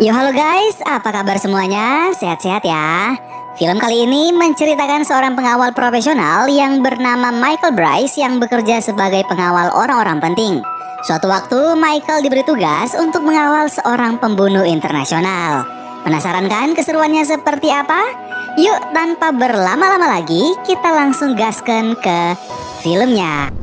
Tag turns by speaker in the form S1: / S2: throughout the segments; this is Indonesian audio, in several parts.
S1: Yo halo guys, apa kabar semuanya? Sehat-sehat ya? Film kali ini menceritakan seorang pengawal profesional yang bernama Michael Bryce yang bekerja sebagai pengawal orang-orang penting. Suatu waktu Michael diberi tugas untuk mengawal seorang pembunuh internasional. Penasaran kan keseruannya seperti apa? Yuk tanpa berlama-lama lagi kita langsung gaskan ke filmnya.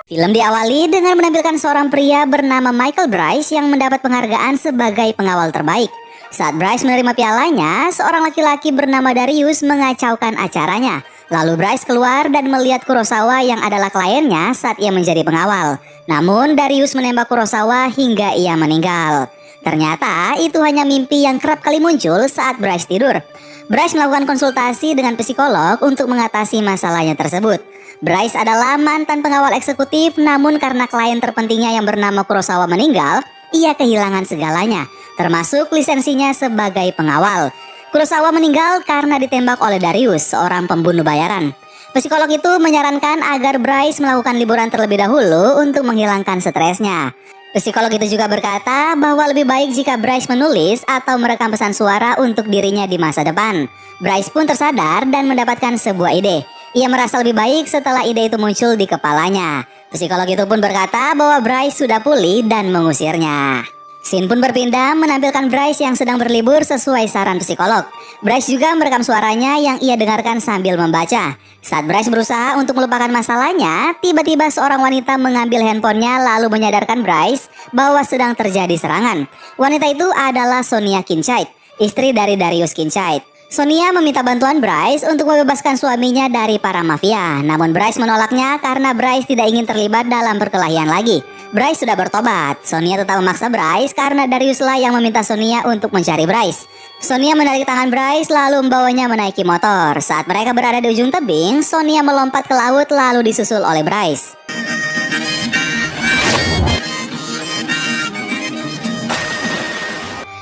S1: Film diawali dengan menampilkan seorang pria bernama Michael Bryce yang mendapat penghargaan sebagai pengawal terbaik. Saat Bryce menerima pialanya, seorang laki-laki bernama Darius mengacaukan acaranya. Lalu Bryce keluar dan melihat Kurosawa yang adalah kliennya saat ia menjadi pengawal. Namun Darius menembak Kurosawa hingga ia meninggal. Ternyata itu hanya mimpi yang kerap kali muncul saat Bryce tidur. Bryce melakukan konsultasi dengan psikolog untuk mengatasi masalahnya tersebut. Bryce adalah mantan pengawal eksekutif, namun karena klien terpentingnya yang bernama Kurosawa meninggal, ia kehilangan segalanya, termasuk lisensinya sebagai pengawal. Kurosawa meninggal karena ditembak oleh Darius, seorang pembunuh bayaran. Psikolog itu menyarankan agar Bryce melakukan liburan terlebih dahulu untuk menghilangkan stresnya. Psikolog itu juga berkata bahwa lebih baik jika Bryce menulis atau merekam pesan suara untuk dirinya di masa depan. Bryce pun tersadar dan mendapatkan sebuah ide. Ia merasa lebih baik setelah ide itu muncul di kepalanya. Psikolog itu pun berkata bahwa Bryce sudah pulih dan mengusirnya. Scene pun berpindah menampilkan Bryce yang sedang berlibur sesuai saran psikolog. Bryce juga merekam suaranya yang ia dengarkan sambil membaca. Saat Bryce berusaha untuk melupakan masalahnya, tiba-tiba seorang wanita mengambil handphonenya lalu menyadarkan Bryce bahwa sedang terjadi serangan. Wanita itu adalah Sonia Kincaid, istri dari Darius Kincaid. Sonia meminta bantuan Bryce untuk membebaskan suaminya dari para mafia. Namun Bryce menolaknya karena Bryce tidak ingin terlibat dalam perkelahian lagi. Bryce sudah bertobat. Sonia tetap memaksa Bryce karena Dariuslah yang meminta Sonia untuk mencari Bryce. Sonia menarik tangan Bryce lalu membawanya menaiki motor. Saat mereka berada di ujung tebing, Sonia melompat ke laut lalu disusul oleh Bryce.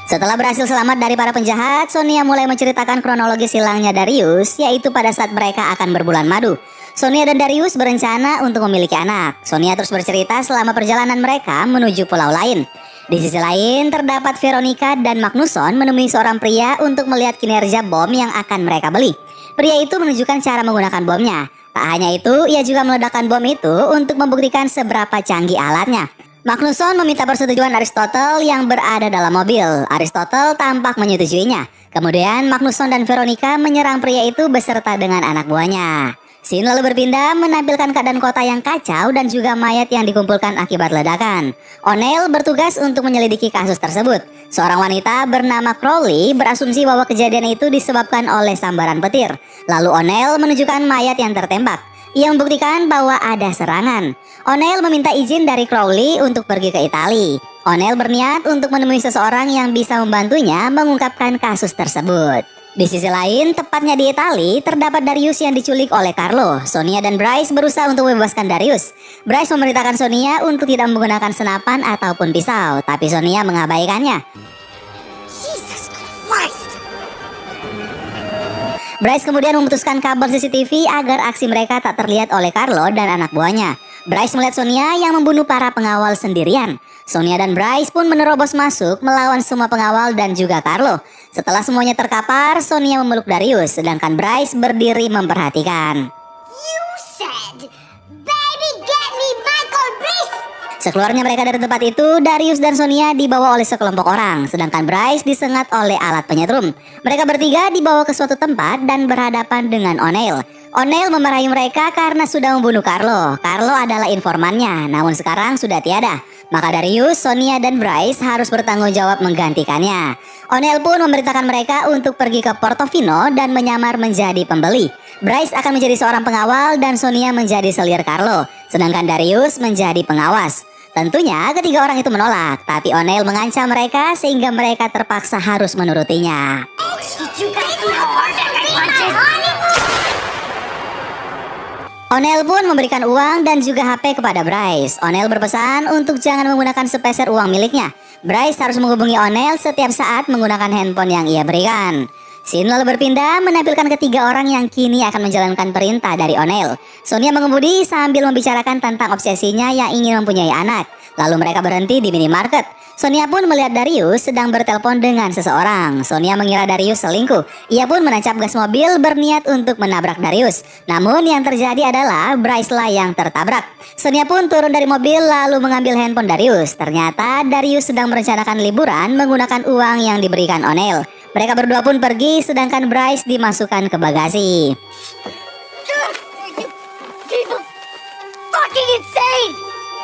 S1: Setelah berhasil selamat dari para penjahat, Sonia mulai menceritakan kronologis hilangnya Darius, yaitu pada saat mereka akan berbulan madu. Sonia dan Darius berencana untuk memiliki anak. Sonia terus bercerita selama perjalanan mereka menuju pulau lain. Di sisi lain, terdapat Veronica dan Magnusson menemui seorang pria untuk melihat kinerja bom yang akan mereka beli. Pria itu menunjukkan cara menggunakan bomnya. Tak hanya itu, ia juga meledakkan bom itu untuk membuktikan seberapa canggih alatnya. Magnusson meminta persetujuan Aristotle yang berada dalam mobil. Aristotle tampak menyetujuinya. Kemudian Magnusson dan Veronica menyerang pria itu beserta dengan anak buahnya. Scene lalu berpindah menampilkan keadaan kota yang kacau dan juga mayat yang dikumpulkan akibat ledakan. O'Neill bertugas untuk menyelidiki kasus tersebut. Seorang wanita bernama Crowley berasumsi bahwa kejadian itu disebabkan oleh sambaran petir. Lalu O'Neill menunjukkan mayat yang tertembak. Ia membuktikan bahwa ada serangan. O'Neill meminta izin dari Crowley untuk pergi ke Italia. O'Neill berniat untuk menemui seseorang yang bisa membantunya mengungkapkan kasus tersebut. Di sisi lain, tepatnya di Italia, terdapat Darius yang diculik oleh Carlo. Sonia dan Bryce berusaha untuk membebaskan Darius. Bryce memerintahkan Sonia untuk tidak menggunakan senapan ataupun pisau, tapi Sonia mengabaikannya. Bryce kemudian memutuskan kabel CCTV agar aksi mereka tak terlihat oleh Carlo dan anak buahnya. Bryce melihat Sonia yang membunuh para pengawal sendirian. Sonia dan Bryce pun menerobos masuk melawan semua pengawal dan juga Carlo. Setelah semuanya terkapar, Sonia memeluk Darius, sedangkan Bryce berdiri memperhatikan.
S2: You said, baby, get me Michael Bryce.
S1: Sekeluarnya mereka dari tempat itu, Darius dan Sonia dibawa oleh sekelompok orang, sedangkan Bryce disengat oleh alat penyetrum. Mereka bertiga dibawa ke suatu tempat dan berhadapan dengan O'Neill. O'Neill memarahi mereka karena sudah membunuh Carlo. Carlo adalah informannya, namun sekarang sudah tiada. Maka Darius, Sonia, dan Bryce harus bertanggung jawab menggantikannya. O'Neill pun memerintahkan mereka untuk pergi ke Portofino dan menyamar menjadi pembeli. Bryce akan menjadi seorang pengawal dan Sonia menjadi selir Carlo, sedangkan Darius menjadi pengawas. Tentunya ketiga orang itu menolak, tapi O'Neill mengancam mereka sehingga mereka terpaksa harus menurutinya. O'Neill pun memberikan uang dan juga HP kepada Bryce. O'Neill berpesan untuk jangan menggunakan sepeser uang miliknya. Bryce harus menghubungi O'Neill setiap saat menggunakan handphone yang ia berikan. Scene lalu berpindah menampilkan ketiga orang yang kini akan menjalankan perintah dari O'Neill. Sonia mengemudi sambil membicarakan tentang obsesinya yang ingin mempunyai anak. Lalu mereka berhenti di minimarket. Sonia pun melihat Darius sedang bertelepon dengan seseorang. Sonia mengira Darius selingkuh. Ia pun menancap gas mobil berniat untuk menabrak Darius. Namun yang terjadi adalah Bryce lah yang tertabrak. Sonia pun turun dari mobil lalu mengambil handphone Darius. Ternyata Darius sedang merencanakan liburan menggunakan uang yang diberikan O'Neill. Mereka berdua pun pergi sedangkan Bryce dimasukkan ke bagasi.
S2: People fucking insane!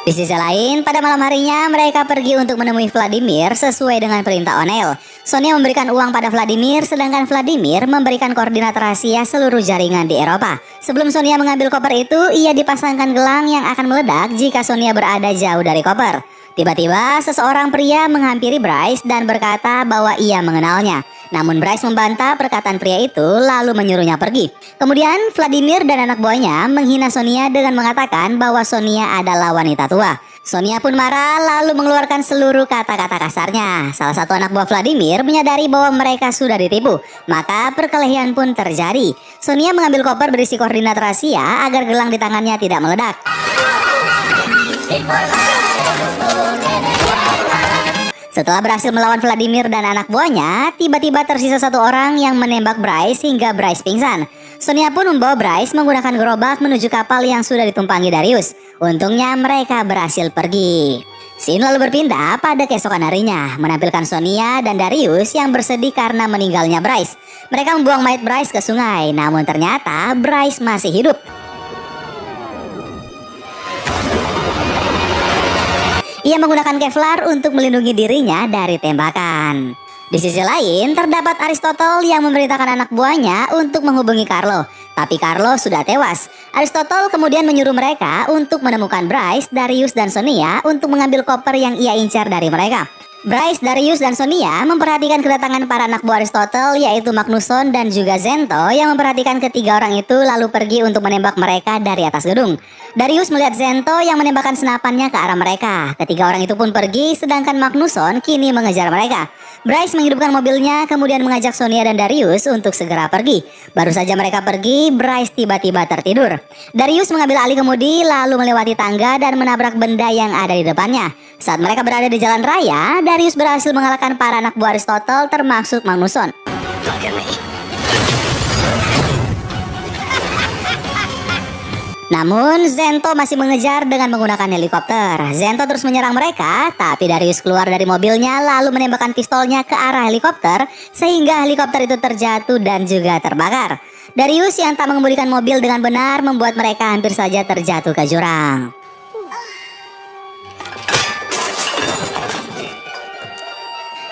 S1: Di sisi lain, pada malam harinya mereka pergi untuk menemui Vladimir sesuai dengan perintah O'Neill. Sonia memberikan uang pada Vladimir sedangkan Vladimir memberikan koordinat rahasia seluruh jaringan di Eropa. Sebelum Sonia mengambil koper itu, ia dipasangkan gelang yang akan meledak jika Sonia berada jauh dari koper. Tiba-tiba seseorang pria menghampiri Bryce dan berkata bahwa ia mengenalnya. Namun Bryce membantah perkataan pria itu lalu menyuruhnya pergi. Kemudian Vladimir dan anak buahnya menghina Sonia dengan mengatakan bahwa Sonia adalah wanita tua. Sonia pun marah lalu mengeluarkan seluruh kata-kata kasarnya. Salah satu anak buah Vladimir menyadari bahwa mereka sudah ditipu. Maka perkelahian pun terjadi. Sonia mengambil koper berisi koordinat rahasia agar gelang di tangannya tidak meledak. Setelah berhasil melawan Vladimir dan anak buahnya, tiba-tiba tersisa satu orang yang menembak Bryce hingga Bryce pingsan. Sonia pun membawa Bryce menggunakan gerobak menuju kapal yang sudah ditumpangi Darius. Untungnya mereka berhasil pergi. Scene lalu berpindah pada keesokan harinya, menampilkan Sonia dan Darius yang bersedih karena meninggalnya Bryce. Mereka membuang mayat Bryce ke sungai, namun ternyata Bryce masih hidup. Ia menggunakan Kevlar untuk melindungi dirinya dari tembakan. Di sisi lain, terdapat Aristotle yang memerintahkan anak buahnya untuk menghubungi Carlo. Tapi Carlo sudah tewas. Aristotle kemudian menyuruh mereka untuk menemukan Bryce, Darius, dan Sonia untuk mengambil koper yang ia incar dari mereka. Bryce, Darius, dan Sonia memperhatikan kedatangan para anak buah Aristotle yaitu Magnusson dan juga Zento yang memperhatikan ketiga orang itu lalu pergi untuk menembak mereka dari atas gedung. Darius melihat Zento yang menembakkan senapannya ke arah mereka. Ketiga orang itu pun pergi sedangkan Magnusson kini mengejar mereka. Bryce menghidupkan mobilnya kemudian mengajak Sonia dan Darius untuk segera pergi. Baru saja mereka pergi, Bryce tiba-tiba tertidur. Darius mengambil alih kemudi lalu melewati tangga dan menabrak benda yang ada di depannya. Saat mereka berada di jalan raya, Darius berhasil mengalahkan para anak buah Aristotle termasuk Magnusson. Namun Zento masih mengejar dengan menggunakan helikopter. Zento terus menyerang mereka, tapi Darius keluar dari mobilnya lalu menembakkan pistolnya ke arah helikopter sehingga helikopter itu terjatuh dan juga terbakar. Darius yang tak mengemudikan mobil dengan benar membuat mereka hampir saja terjatuh ke jurang.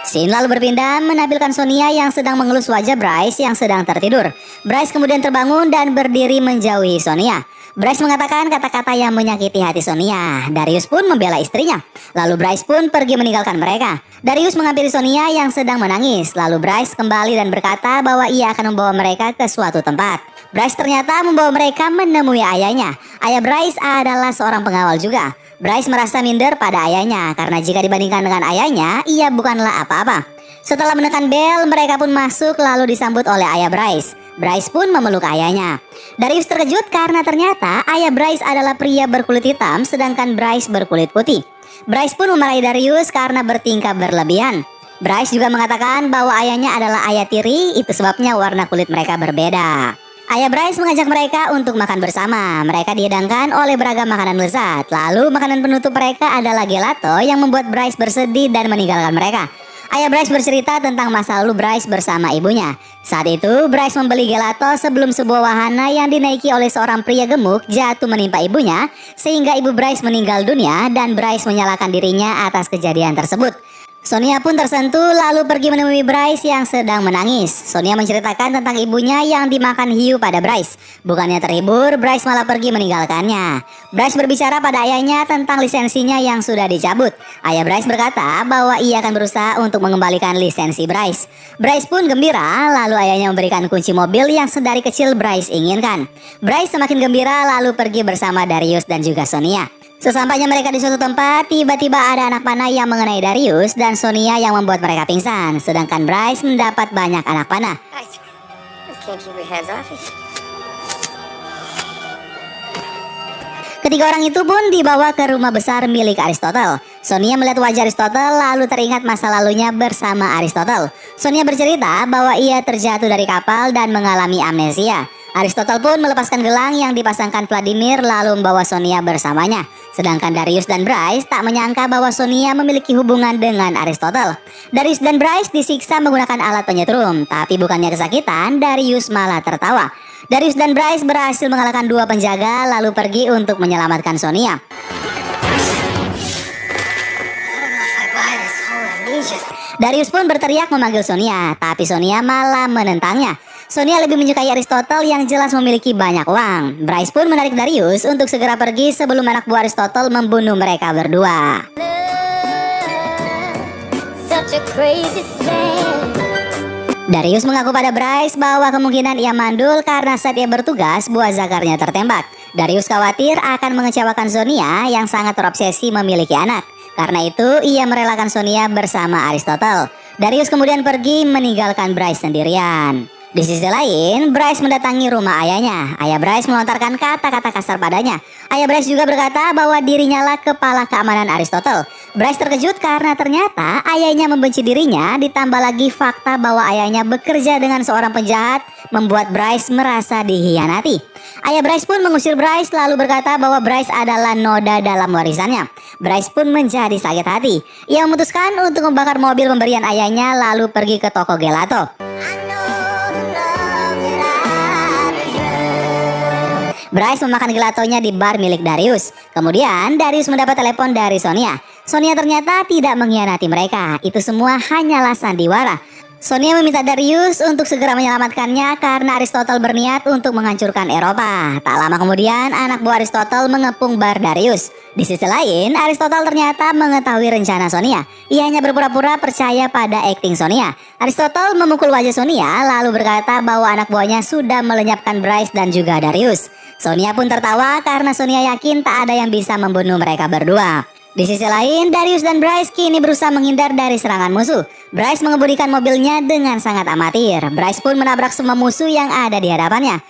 S1: Scene lalu berpindah menampilkan Sonia yang sedang mengelus wajah Bryce yang sedang tertidur. Bryce kemudian terbangun dan berdiri menjauhi Sonia. Bryce mengatakan kata-kata yang menyakiti hati Sonia. Darius pun membela istrinya. Lalu Bryce pun pergi meninggalkan mereka. Darius menghampiri Sonia yang sedang menangis. Lalu Bryce kembali dan berkata bahwa ia akan membawa mereka ke suatu tempat. Bryce ternyata membawa mereka menemui ayahnya. Ayah Bryce adalah seorang pengawal juga. Bryce merasa minder pada ayahnya karena jika dibandingkan dengan ayahnya, ia bukanlah apa-apa. Setelah menekan bel, mereka pun masuk lalu disambut oleh ayah Bryce. Bryce pun memeluk ayahnya. Darius terkejut karena ternyata ayah Bryce adalah pria berkulit hitam sedangkan Bryce berkulit putih. Bryce pun memarahi Darius karena bertingkah berlebihan. Bryce juga mengatakan bahwa ayahnya adalah ayah tiri, itu sebabnya warna kulit mereka berbeda. Ayah Bryce mengajak mereka untuk makan bersama. Mereka dihidangkan oleh beragam makanan lezat. Lalu makanan penutup mereka adalah gelato yang membuat Bryce bersedih dan meninggalkan mereka. Ayah Bryce bercerita tentang masa lalu Bryce bersama ibunya. Saat itu Bryce membeli gelato sebelum sebuah wahana yang dinaiki oleh seorang pria gemuk jatuh menimpa ibunya sehingga ibu Bryce meninggal dunia dan Bryce menyalahkan dirinya atas kejadian tersebut. Sonia pun tersentuh lalu pergi menemui Bryce yang sedang menangis. Sonia menceritakan tentang ibunya yang dimakan hiu pada Bryce. Bukannya terhibur, Bryce malah pergi meninggalkannya. Bryce berbicara pada ayahnya tentang lisensinya yang sudah dicabut. Ayah Bryce berkata bahwa ia akan berusaha untuk mengembalikan lisensi Bryce. Bryce pun gembira, lalu ayahnya memberikan kunci mobil yang sedari kecil Bryce inginkan. Bryce semakin gembira lalu pergi bersama Darius dan juga Sonia. Sesampainya mereka di suatu tempat, tiba-tiba ada anak panah yang mengenai Darius dan Sonia yang membuat mereka pingsan. Sedangkan Bryce mendapat banyak anak panah.
S2: can't keep your hands off it.
S1: Ketiga orang itu pun dibawa ke rumah besar milik Aristotle. Sonia melihat wajah Aristotle lalu teringat masa lalunya bersama Aristotle. Sonia bercerita bahwa ia terjatuh dari kapal dan mengalami amnesia. Aristotle pun melepaskan gelang yang dipasangkan Vladimir lalu membawa Sonia bersamanya. Sedangkan Darius dan Bryce tak menyangka bahwa Sonia memiliki hubungan dengan Aristotle. Darius dan Bryce disiksa menggunakan alat penyetrum, tapi bukannya kesakitan, Darius malah tertawa. Darius dan Bryce berhasil mengalahkan dua penjaga lalu pergi untuk menyelamatkan Sonia. Darius pun berteriak memanggil Sonia, tapi Sonia malah menentangnya. Sonia lebih menyukai Aristotle yang jelas memiliki banyak uang. Bryce pun menarik Darius untuk segera pergi sebelum anak buah Aristotle membunuh mereka berdua. Darius mengaku pada Bryce bahwa kemungkinan ia mandul karena saat ia bertugas buah zakarnya tertembak. Darius khawatir akan mengecewakan Sonia yang sangat terobsesi memiliki anak. Karena itu ia merelakan Sonia bersama Aristotle. Darius kemudian pergi meninggalkan Bryce sendirian. Di sisi lain, Bryce mendatangi rumah ayahnya. Ayah Bryce melontarkan kata-kata kasar padanya. Ayah Bryce juga berkata bahwa dirinya lah kepala keamanan Aristotle. Bryce terkejut karena ternyata ayahnya membenci dirinya, ditambah lagi fakta bahwa ayahnya bekerja dengan seorang penjahat membuat Bryce merasa dihianati. Ayah Bryce pun mengusir Bryce lalu berkata bahwa Bryce adalah noda dalam warisannya. Bryce pun menjadi sakit hati. Ia memutuskan untuk membakar mobil pemberian ayahnya lalu pergi ke toko gelato. Bryce memakan gelatonya di bar milik Darius. Kemudian Darius mendapat telepon dari Sonia. Sonia ternyata tidak mengkhianati mereka. Itu semua hanyalah sandiwara. Sonia meminta Darius untuk segera menyelamatkannya karena Aristotle berniat untuk menghancurkan Eropa. Tak lama kemudian anak buah Aristotle mengepung bar Darius. Di sisi lain, Aristotle ternyata mengetahui rencana Sonia. Ia hanya berpura-pura percaya pada akting Sonia. Aristotle memukul wajah Sonia lalu berkata bahwa anak buahnya sudah melenyapkan Bryce dan juga Darius. Sonia pun tertawa karena Sonia yakin tak ada yang bisa membunuh mereka berdua. Di sisi lain, Darius dan Bryce kini berusaha menghindar dari serangan musuh. Bryce mengemudikan mobilnya dengan sangat amatir. Bryce pun menabrak semua musuh yang ada di hadapannya.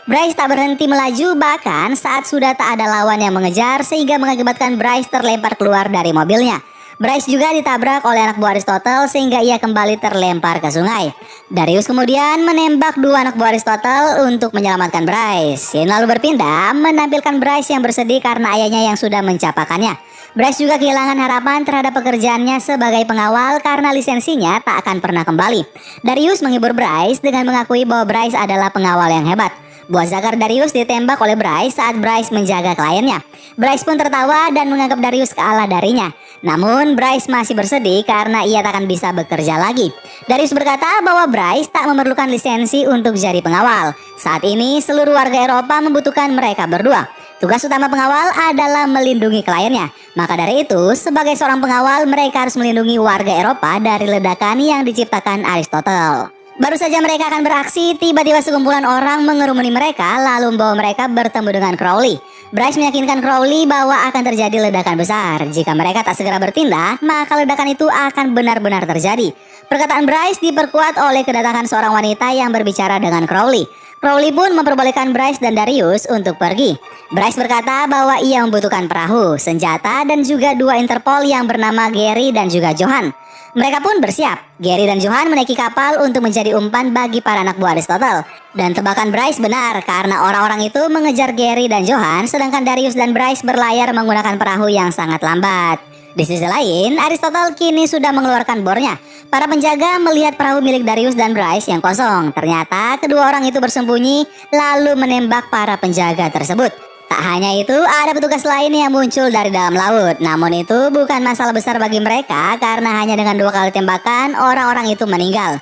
S1: Bryce tak berhenti melaju bahkan saat sudah tak ada lawan yang mengejar sehingga mengakibatkan Bryce terlempar keluar dari mobilnya. Bryce juga ditabrak oleh anak buah Aristotle sehingga ia kembali terlempar ke sungai. Darius kemudian menembak dua anak buah Aristotle untuk menyelamatkan Bryce. Scene lalu berpindah menampilkan Bryce yang bersedih karena ayahnya yang sudah mencapakannya. Bryce juga kehilangan harapan terhadap pekerjaannya sebagai pengawal karena lisensinya tak akan pernah kembali. Darius menghibur Bryce dengan mengakui bahwa Bryce adalah pengawal yang hebat. Buah zakar Darius ditembak oleh Bryce saat Bryce menjaga kliennya. Bryce pun tertawa dan menganggap Darius kalah darinya. Namun Bryce masih bersedih karena ia tak akan bisa bekerja lagi. Darius berkata bahwa Bryce tak memerlukan lisensi untuk jadi pengawal. Saat ini seluruh warga Eropa membutuhkan mereka berdua. Tugas utama pengawal adalah melindungi kliennya. Maka dari itu, sebagai seorang pengawal mereka harus melindungi warga Eropa dari ledakan yang diciptakan Aristotle. Baru saja mereka akan beraksi, tiba-tiba sekumpulan orang mengerumuni mereka lalu membawa mereka bertemu dengan Crowley. Bryce meyakinkan Crowley bahwa akan terjadi ledakan besar. Jika mereka tak segera bertindak, maka ledakan itu akan benar-benar terjadi. Perkataan Bryce diperkuat oleh kedatangan seorang wanita yang berbicara dengan Crowley. Crowley pun memperbolehkan Bryce dan Darius untuk pergi. Bryce berkata bahwa ia membutuhkan perahu, senjata, dan juga dua Interpol yang bernama Gary dan juga Johan. Mereka pun bersiap. Gary dan Johan menaiki kapal untuk menjadi umpan bagi para anak buah Aristotle. Dan tebakan Bryce benar karena orang-orang itu mengejar Gary dan Johan, sedangkan Darius dan Bryce berlayar menggunakan perahu yang sangat lambat. Di sisi lain, Aristotle kini sudah mengeluarkan bornya. Para penjaga melihat perahu milik Darius dan Bryce yang kosong. Ternyata kedua orang itu bersembunyi lalu menembak para penjaga tersebut. Tak hanya itu, ada petugas lain yang muncul dari dalam laut. Namun itu bukan masalah besar bagi mereka karena hanya dengan 2 kali tembakan orang-orang itu meninggal.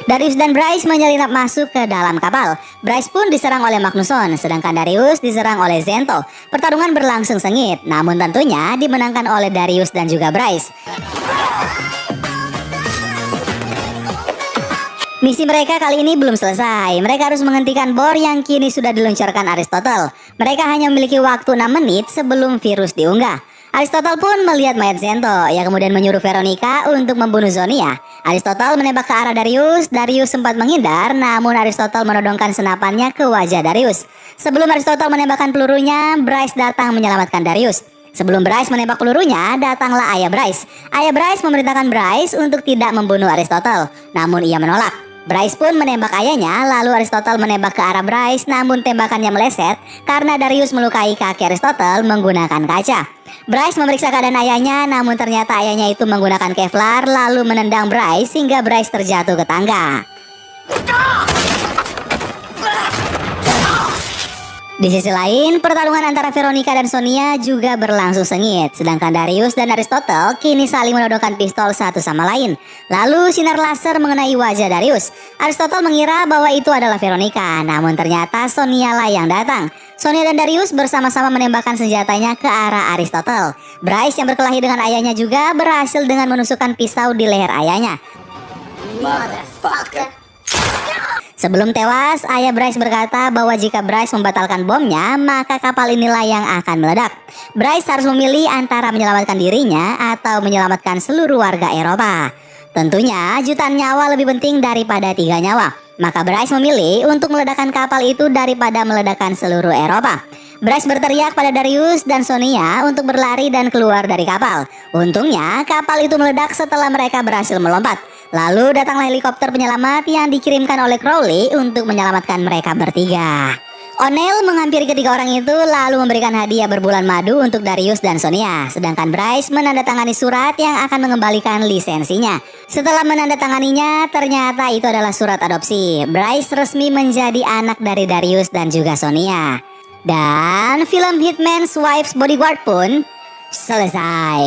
S1: Darius dan Bryce menyelinap masuk ke dalam kapal. Bryce pun diserang oleh Magnusson, sedangkan Darius diserang oleh Zento. Pertarungan berlangsung sengit, namun tentunya dimenangkan oleh Darius dan juga Bryce. Misi mereka kali ini belum selesai. Mereka harus menghentikan bor yang kini sudah diluncurkan Aristotle. Mereka hanya memiliki waktu 6 menit sebelum virus diunggah. Aristotle pun melihat mayat Zento yang kemudian menyuruh Veronica untuk membunuh Sonia. Aristotle menembak ke arah Darius. Darius sempat menghindar, namun Aristotle menodongkan senapannya ke wajah Darius. Sebelum Aristotle menembakkan pelurunya, Bryce datang menyelamatkan Darius. Sebelum Bryce menembak pelurunya, datanglah ayah Bryce. Ayah Bryce memerintahkan Bryce untuk tidak membunuh Aristotle, namun ia menolak. Bryce pun menembak ayahnya, lalu Aristotle menembak ke arah Bryce, namun tembakannya meleset karena Darius melukai kaki Aristotle menggunakan kaca. Bryce memeriksa keadaan ayahnya, namun ternyata ayahnya itu menggunakan Kevlar, lalu menendang Bryce hingga Bryce terjatuh ke tangga. Di sisi lain, pertarungan antara Veronica dan Sonia juga berlangsung sengit. Sedangkan Darius dan Aristotle kini saling menodongkan pistol satu sama lain. Lalu sinar laser mengenai wajah Darius. Aristotle mengira bahwa itu adalah Veronica, namun ternyata Sonia lah yang datang. Sonia dan Darius bersama-sama menembakkan senjatanya ke arah Aristotle. Bryce yang berkelahi dengan ayahnya juga berhasil dengan menusukkan pisau di leher ayahnya.
S2: Motherfucker.
S1: Sebelum tewas, ayah Bryce berkata bahwa jika Bryce membatalkan bomnya, maka kapal inilah yang akan meledak. Bryce harus memilih antara menyelamatkan dirinya atau menyelamatkan seluruh warga Eropa. Tentunya jutaan nyawa lebih penting daripada 3 nyawa. Maka Bryce memilih untuk meledakkan kapal itu daripada meledakkan seluruh Eropa. Bryce berteriak pada Darius dan Sonia untuk berlari dan keluar dari kapal. Untungnya kapal itu meledak setelah mereka berhasil melompat. Lalu datanglah helikopter penyelamat yang dikirimkan oleh Crowley untuk menyelamatkan mereka bertiga. O'Neill menghampiri ketiga orang itu lalu memberikan hadiah berbulan madu untuk Darius dan Sonia. Sedangkan Bryce menandatangani surat yang akan mengembalikan lisensinya. Setelah menandatanganinya, ternyata itu adalah surat adopsi. Bryce resmi menjadi anak dari Darius dan juga Sonia. Dan film Hitman's Wife's Bodyguard pun selesai.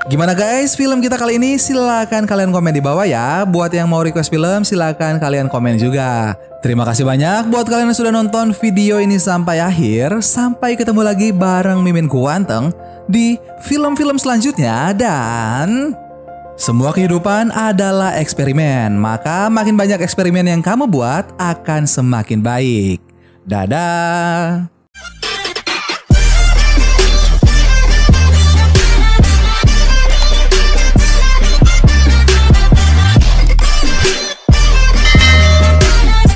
S3: Gimana guys film kita kali ini? Silakan kalian komen di bawah ya. Buat yang mau request film silakan kalian komen juga. Terima kasih banyak buat kalian yang sudah nonton video ini sampai akhir. Sampai ketemu lagi bareng Mimin Kuanteng di film-film selanjutnya. Dan semua kehidupan adalah eksperimen. Maka makin banyak eksperimen yang kamu buat akan semakin baik. Dadah.